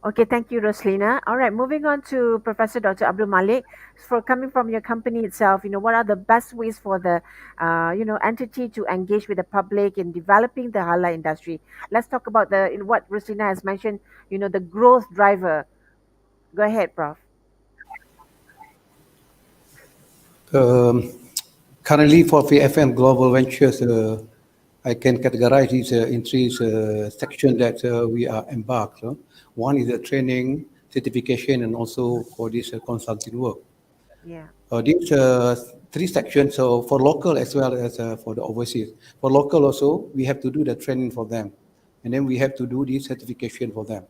Okay, thank you, Roslina. All right, moving on to Professor Dr. Abdul Malik. For coming from your company itself, what are the best ways for the, entity to engage with the public in developing the halal industry? Let's talk about what Roslina has mentioned, the growth driver. Go ahead, Prof. Currently for PFM Global Ventures, I can categorize these in 3 sections that we are embarked. One is the training, certification, and also for this consulting work. Yeah. These 3 sections, so for local as well as for the overseas. For local also, we have to do the training for them, and then we have to do the certification for them.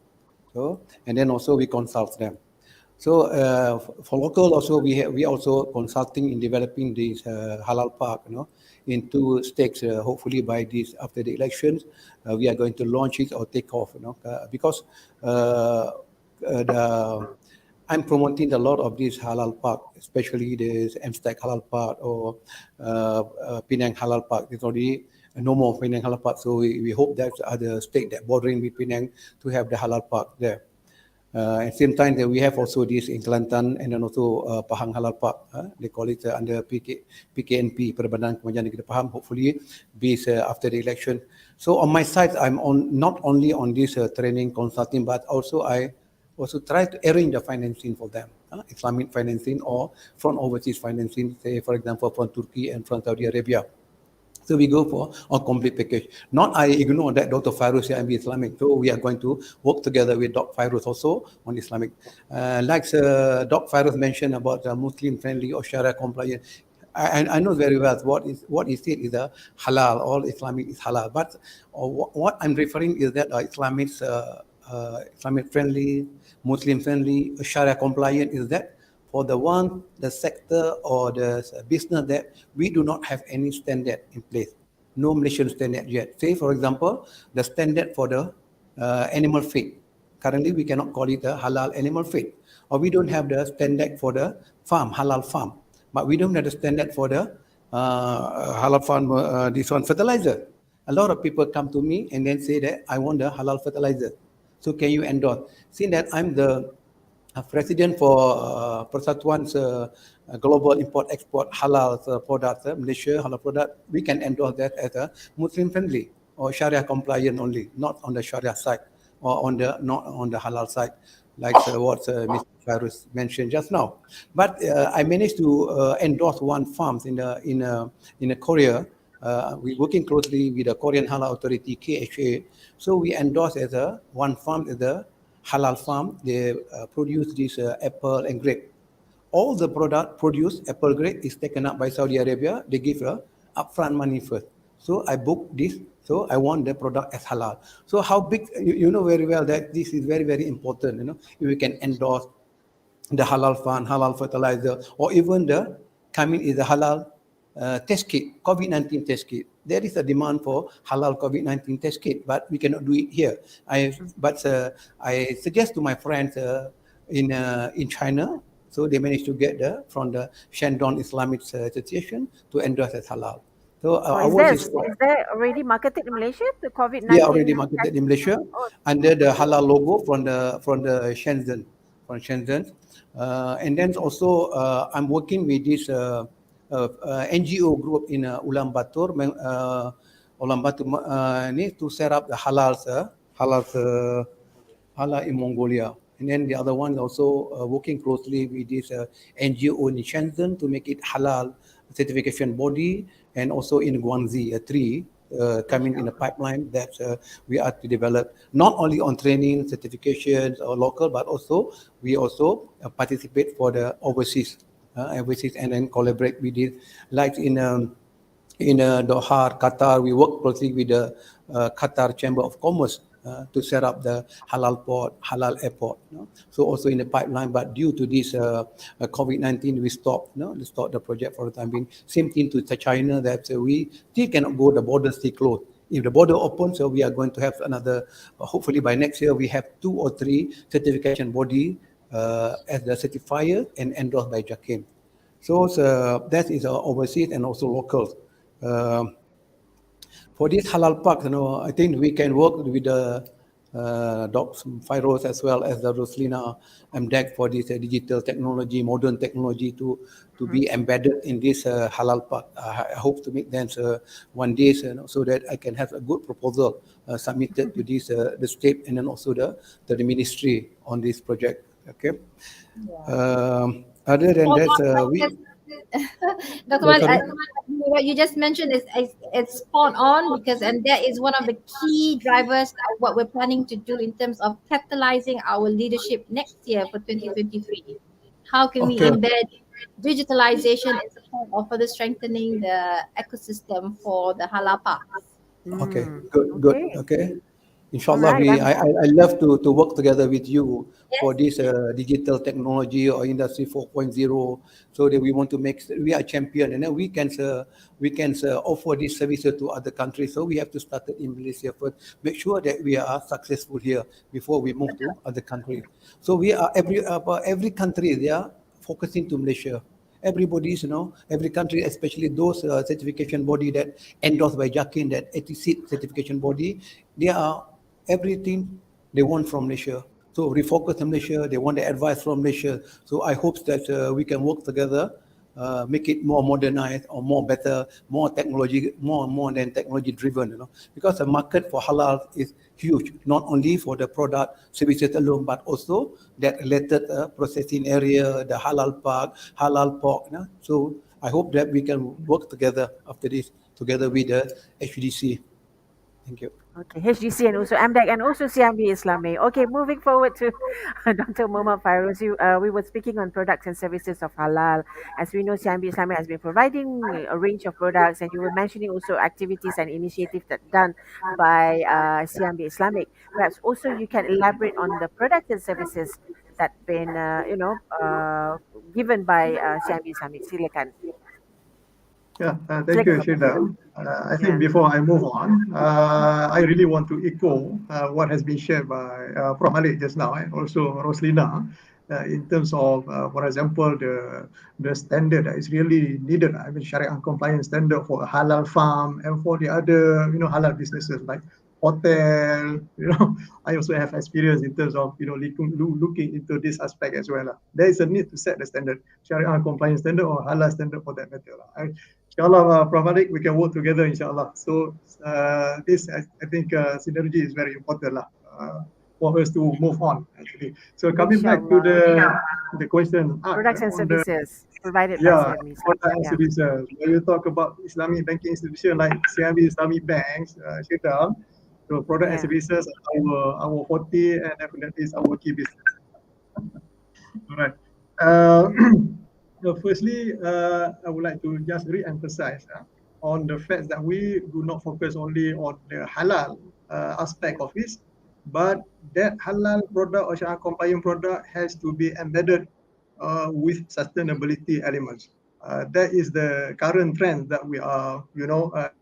So, and then also we consult them. So for local also, we also consulting in developing this halal park, in 2 states. Hopefully by this, after the elections, we are going to launch it or take off, because I'm promoting a lot of this halal park, especially the MSTEC halal park or Penang halal park. There's already no more Penang halal park, so we hope that other state that bordering with Penang to have the halal park there. At the same time, that we have also this in Kelantan and then also Pahang Halal Park. They call it under PKNP, Perbankan Kemajuan Negeri Pahang. Hopefully, based after the election. So on my side, I'm not only on this training consulting, but also I also try to arrange the financing for them, Islamic financing or from overseas financing, say for example from Turkey and from Saudi Arabia. So we go for a complete package. Not I ignore that Dr. Fairooz CIMB Islamic. So we are going to work together with Dr. Fairooz also on Islamic. Like Dr. Fairooz mentioned about Muslim friendly or Shariah compliant. I know very well what he said is a halal, all Islamic is halal. But what I'm referring is that Islamic friendly, Muslim friendly, Sharia compliant is that for the sector or the business that we do not have any standard in place, no Malaysian standard yet. Say for example, the standard for the animal feed. Currently we cannot call it a halal animal feed, or we don't have the standard for the farm, halal farm, but we don't have the standard for the halal farm, this one fertilizer. A lot of people come to me and then say that I want the halal fertilizer. So can you endorse? Seeing that I'm the president for Persatuan's Global Import-Export Halal product, Malaysia Halal product, we can endorse that as a Muslim friendly or Sharia compliant only, not on the Sharia side or not on the Halal side, like what Mr. Fairooz mentioned just now. But I managed to endorse one farm in Korea. We're working closely with the Korean Halal Authority, KHA. So we endorse as one farm as a halal farm. They produce this apple and grape. All the product produced, apple grape, is taken up by Saudi Arabia. They give upfront money first. So I booked this. So I want the product as halal. So how big, you know very well that this is very, very important. If we can endorse the halal fund, halal fertilizer, or even the coming is the halal test kit, COVID-19 test kit. There is a demand for halal COVID-19 test kit, but we cannot do it here. But I suggest to my friends in China, so they managed to get from the Shandong Islamic Association to endorse as halal. So is there already marketed in Malaysia, the COVID-19? Yeah, already marketed in Malaysia under the halal logo from the Shenzhen, and then also I'm working with this NGO group in Ulaanbaatar, to set up the halal in Mongolia. And then the other one also working closely with this NGO in Shenzhen to make it halal certification body, and also in Guangxi, 3 coming in a pipeline that we are to develop, not only on training, certifications or local, but also we also participate for the overseas, and then collaborate with it. Like in Doha, Qatar, we work closely with the Qatar Chamber of Commerce to set up the halal port, halal airport. So also in the pipeline, but due to this COVID-19, we stopped the project for the time being. Same thing to China, that we still cannot go, the border still closed. If the border opens, so we are going to have another, hopefully by next year, we have 2 or 3 certification body as the certifier and endorsed by JAKIM. So that is overseas and also locals. For this halal park, I think we can work with the Dr. Fairooz as well as the Roslina MDEC for this digital technology, modern technology to be embedded in this halal park. I hope to make them one day so that I can have a good proposal submitted to this the state and then also the ministry on this project. Okay. Other than that, Dr. Malik, what you just mentioned is it's spot on, because that is one of the key drivers of what we're planning to do in terms of capitalizing our leadership next year for 2023. How can we embed digitalization in support of further strengthening the ecosystem for the halal parks? Okay, good. Okay. Inshallah, I love to work together with you for this digital technology or industry 4.0, so that we want to we are champion, and then we can offer these services to other countries. So we have to start it in Malaysia first, make sure that we are successful here before we move to other countries. So we are every country, they are focusing to Malaysia. Everybody's, every country, especially those certification body that endorsed by JAKIM, that ETICIT certification body, they are everything they want from Malaysia. So refocus on Malaysia, they want the advice from Malaysia. So I hope that we can work together, make it more modernized or more better, more technology, more than technology driven, because the market for halal is huge, not only for the product services alone, but also that related processing area, the halal park, halal pork. So I hope that we can work together after this, together with the HDC. Thank you. Okay, HDC and also MDEC and also CIMB Islamic. Okay, moving forward to Dr. Mohamed Fairooz. We were speaking on products and services of halal. As we know, CIMB Islamic has been providing a range of products, and you were mentioning also activities and initiatives that done by CIMB Islamic. Perhaps also you can elaborate on the products and services that been given by CIMB Islamic. Silakan. Yeah, thank you, Syilda. I think before I move on, I really want to echo what has been shared by Prof. Malik just now, and also Roslina, in terms of, for example, the standard that is really needed. I mean, Shariah compliance standard for a halal farm and for the other, halal businesses like hotel. I also have experience in terms of, looking into this aspect as well. There is a need to set the standard, Shariah compliance standard or halal standard for that matter. Inshallah, Prof. Malik, we can work together, inshallah. So this, I think, synergy is very important for us to move on, actually. So coming back to the question. Products and services provided by CIMB. Products and services. When you talk about Islamic banking institution like CIMB Islamic banks, Syilda, so product and services are our forte, and definitely is our key business. All right. So firstly, I would like to just re-emphasize on the fact that we do not focus only on the halal aspect of this, but that halal product or Shariah compliant product has to be embedded with sustainability elements. That is the current trend that we are,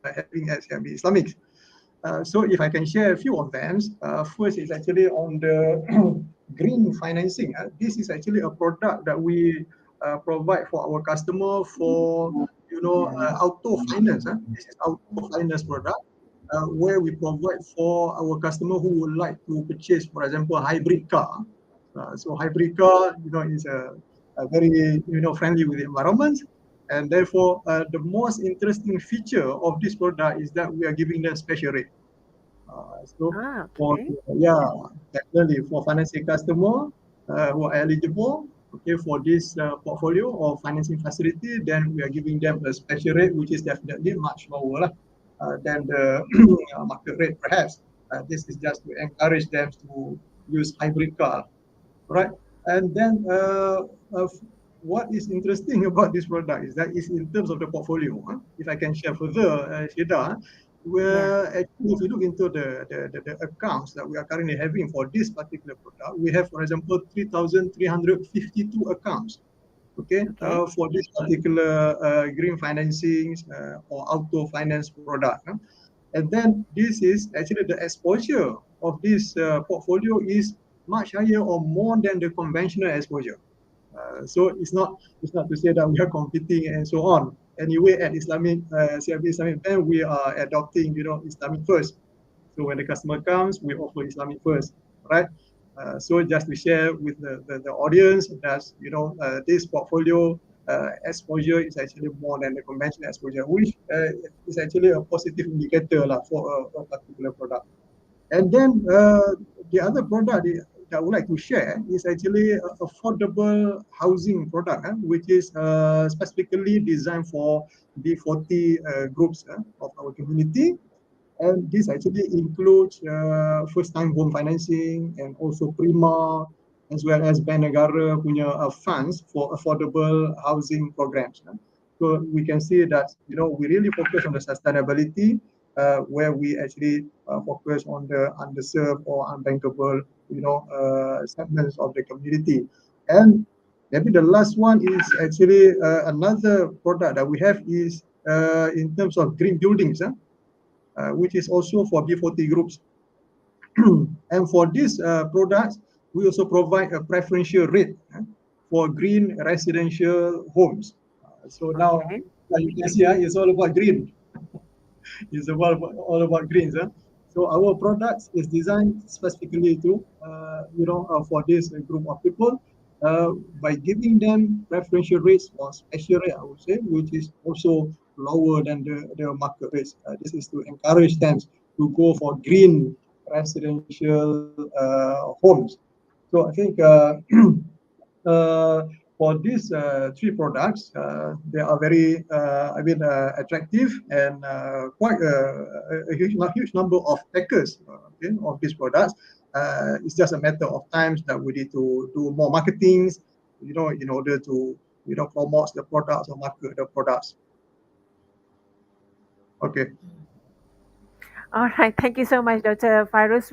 having at CIMB Islamic. So if I can share a few of them, first is actually on the green financing. This is actually a product that we provide for our customer for, auto finance. This is auto finance product where we provide for our customer who would like to purchase, for example, hybrid car. So hybrid car, is a very, friendly with the environment. And therefore, the most interesting feature of this product is that we are giving them special rate. For definitely for financing customer who are eligible, for this portfolio or financing facility, then we are giving them a special rate, which is definitely much lower than the market rate, perhaps. This is just to encourage them to use hybrid car, right? And then what is interesting about this product is that it's in terms of the portfolio. If I can share further, Syilda, where actually if you look into the accounts that we are currently having for this particular product, we have, for example, 3,352 accounts. For this particular green financing or auto finance product. And then this is actually the exposure of this portfolio is much higher or more than the conventional exposure. So it's not to say that we are competing and so on. Anyway, at CIMB Islamic Bank, we are adopting, Islamic first. So when the customer comes, we offer Islamic first, right? So just to share with the audience that, this portfolio exposure is actually more than the conventional exposure, which is actually a positive indicator for a particular product. And then the other product that I would like to share is actually an affordable housing product, which is specifically designed for the 40 groups of our community. And this actually includes first-time home financing and also Prima, as well as Bank Negara punya funds for affordable housing programs. So we can see that, we really focus on the sustainability where we actually focus on the underserved or unbankable, segments of the community. And maybe the last one is actually another product that we have is in terms of green buildings, which is also for B40 groups. And for these products, we also provide a preferential rate for green residential homes. So now you can see it's all about green. It's all about greens. So our products is designed specifically to, for this group of people by giving them preferential rates or special rate, I would say, which is also lower than the market rates. This is to encourage them to go for green residential homes. So I think for these three products, they are very, attractive and quite a huge number of takers of these products. It's just a matter of time that we need to do more marketing, in order to, promote the products or market the products. Okay. All right. Thank you so much, Dr. Fairooz.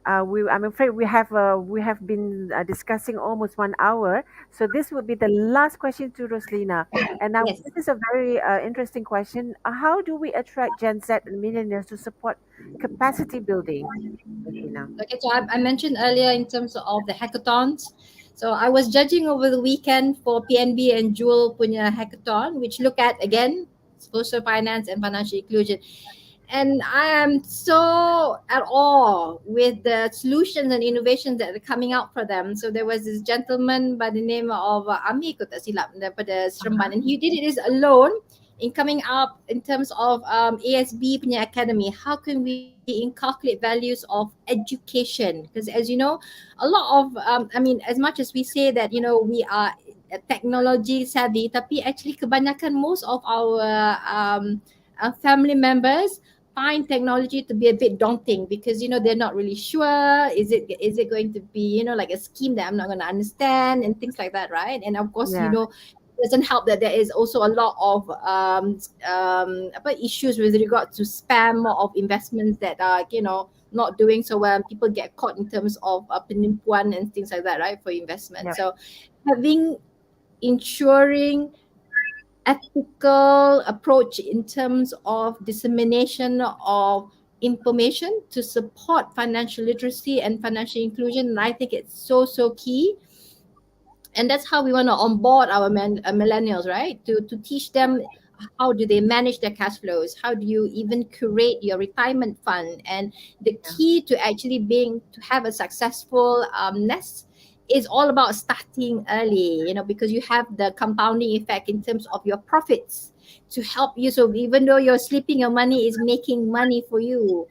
I'm afraid we have been discussing almost 1 hour. So this will be the last question to Roslina. And now this is a very interesting question. How do we attract Gen Z and millennials to support capacity building, Roslina? Okay, so I mentioned earlier in terms of the hackathons. So I was judging over the weekend for PNB and Jewel punya hackathon, which look at, again, social finance and financial inclusion. And I am so at awe with the solutions and innovations that are coming out for them. So there was this gentleman by the name of Ami, ko tak silap, daripada Seremban, and he did it alone in coming up in terms of ASB punya academy. How can we inculcate values of education? Because as you know, a lot of, as much as we say that, we are technology savvy, tapi actually kebanyakan most of our family members find technology to be a bit daunting because they're not really sure is it going to be like a scheme that I'm not going to understand and things like that, right? And of course it doesn't help that there is also a lot of issues with regard to spam of investments that are not doing so well. People get caught in terms of penipuan and things like that, right, for investment. So ensuring ethical approach in terms of dissemination of information to support financial literacy and financial inclusion. And I think it's so key. And that's how we want to onboard our millennials, right? To teach them how do they manage their cash flows, how do you even create your retirement fund. And the key to actually to have a successful nest is all about starting early, because you have the compounding effect in terms of your profits to help you. So even though you're sleeping, your money is making money for you.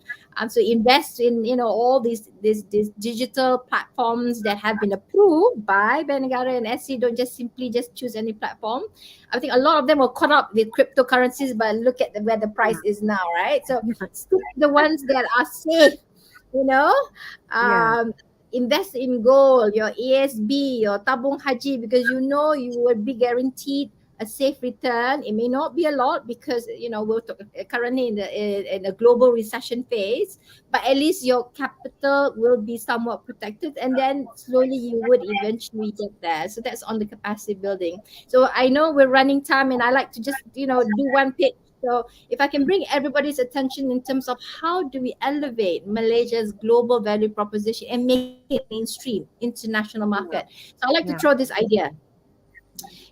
So invest in all these digital platforms that have been approved by Bank Negara and SC. Don't just simply choose any platform. I think a lot of them were caught up with cryptocurrencies, but look at where the price is now, right? So stick the ones that are safe, invest in gold, your ASB, your tabung haji, because you will be guaranteed a safe return. It may not be a lot because we're currently in a global recession phase, but at least your capital will be somewhat protected, and then slowly you would eventually get there. So that's on the capacity building. So I know we're running time, and I like to just do one pitch. So if I can bring everybody's attention in terms of how do we elevate Malaysia's global value proposition and make it mainstream international market. So I like to throw this idea.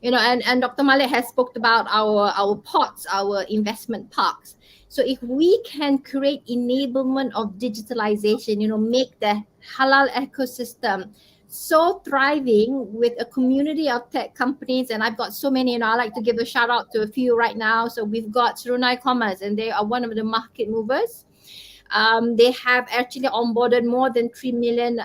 And Dr. Malik has spoke about our pots, our investment parks. So if we can create enablement of digitalization, make the halal ecosystem so thriving with a community of tech companies, and I've got so many, I like to give a shout out to a few right now. So we've got Serunai Commerce, and they are one of the market movers. They have actually onboarded more than 3 million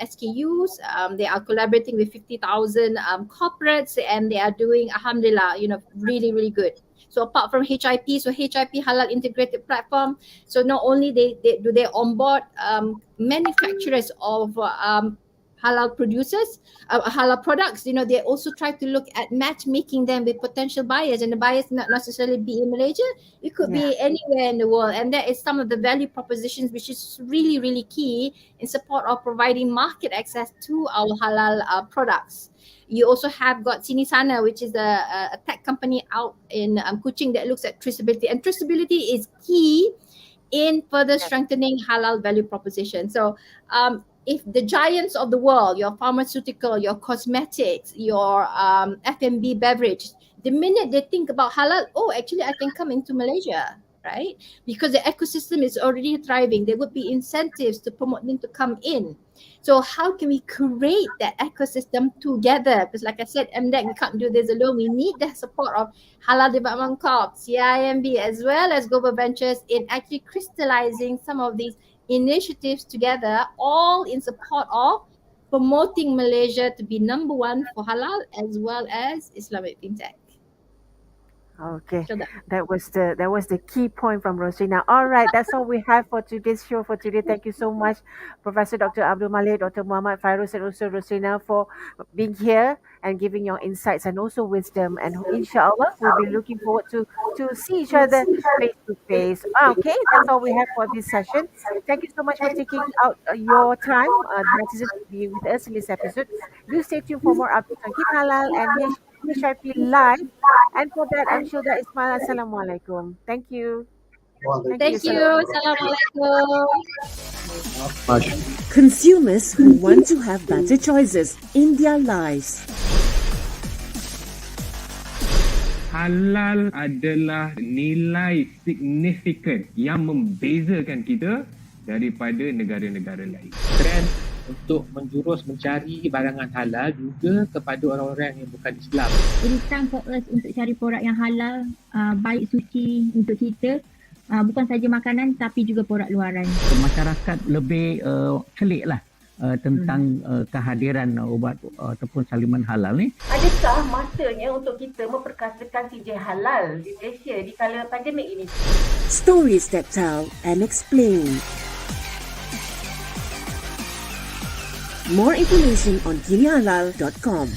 SKUs. They are collaborating with 50,000 corporates, and they are doing, alhamdulillah, really, really good. So apart from HIP, so HIP Halal Integrated Platform, so not only do they onboard manufacturers of halal producers, halal products, they also try to look at matchmaking them with potential buyers, and the buyers not necessarily be in Malaysia, it could be anywhere in the world. And that is some of the value propositions which is really, really key in support of providing market access to our halal products. You also have got Sini Sana, which is a tech company out in Kuching that looks at traceability, and traceability is key in further strengthening halal value proposition. So if the giants of the world, your pharmaceutical, your cosmetics, your F&B beverage, the minute they think about halal, actually I can come into Malaysia, right? Because the ecosystem is already thriving. There would be incentives to promote them to come in. So how can we create that ecosystem together? Because like I said, MDEC, we can't do this alone. We need the support of Halal Development Corp, CIMB, as well as Global Ventures in actually crystallizing some of these initiatives together, all in support of promoting Malaysia to be number one for halal as well as Islamic fintech. Okay, that was the key point from Rosina. All right, that's all we have for today's show for today. Thank you so much, Professor Dr. Abdul Malik, Dr. Mohamed, Fairooz, and also Rosina for being here and giving your insights and also wisdom. And inshallah, we'll be looking forward to see each other face to face. Okay, that's all we have for this session. Thank you so much for taking out your time, to be with us in this episode. Do stay tuned for more updates on Kinihalal and HIP Live. And for that, I'm Syilda Ismail. Assalamualaikum. Thank you. Thank you. Assalamualaikum. Consumers who want to have better choices in their lives. Halal adalah nilai signifikan yang membezakan kita daripada negara-negara lain. Trend untuk menjurus mencari barangan halal juga kepada orang-orang yang bukan Islam. Jadi time for us untuk cari produk yang halal, baik suci untuk kita, bukan saja makanan tapi juga produk luaran. Masyarakat lebih celik lah tentang kehadiran ubat ataupun saliman halal ni. Adakah masanya untuk kita memperkasakan CIMB halal di Malaysia di kala pandemik ini? Stories that tell and explain. More information on kinihalal.com.